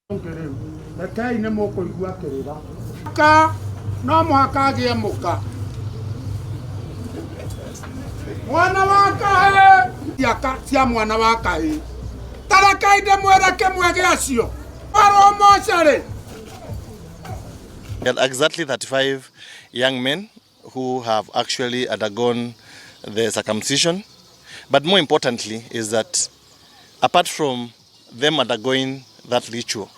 Rekei nĩ mũkũigua kĩrĩra. Ka no mũhaka agĩe mũka. Mwana wa kahĩ cia mwana wa kahĩ. Tarekei ndĩmwĩre kĩmwe gĩacio. Arũmocarĩ. There are exactly 35 young men who have actually undergone the circumcision. But more importantly is that apart from them undergoing that ritual,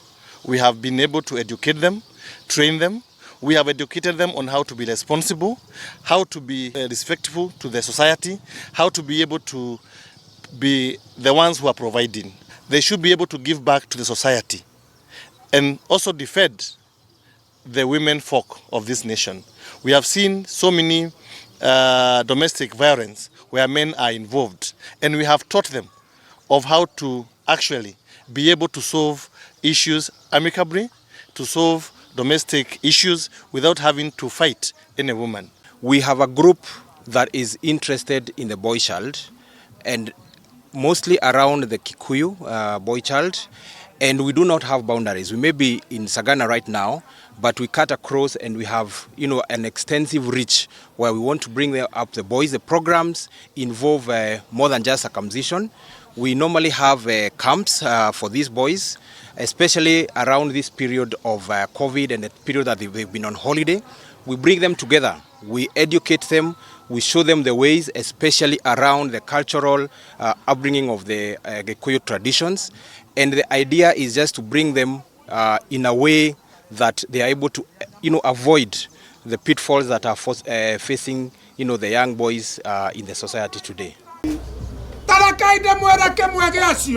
we have been able to educate them, train them. We have educated them on how to be responsible, how to be respectful to the society, how to be able to be the ones who are providing. They should be able to give back to the society and also defend the women folk of this nation. We have seen so many domestic violence where men are involved, and we have taught them of how to actually be able to solve issues amicably, to solve domestic issues without having to fight any woman. We have a group that is interested in the boy child, and mostly around the Kikuyu boy child, and we do not have boundaries. We may be in Sagana right now, but we cut across and we have, an extensive reach where we want to bring up the boys. The programs involve more than just circumcision. We normally have camps for these boys, especially around this period of COVID and the period that they've been on holiday. We bring them together. We educate them. We show them the ways, especially around the cultural upbringing of the Gikuyu traditions. And the idea is just to bring them in a way that they are able to, avoid the pitfalls that are facing, the young boys in the society today.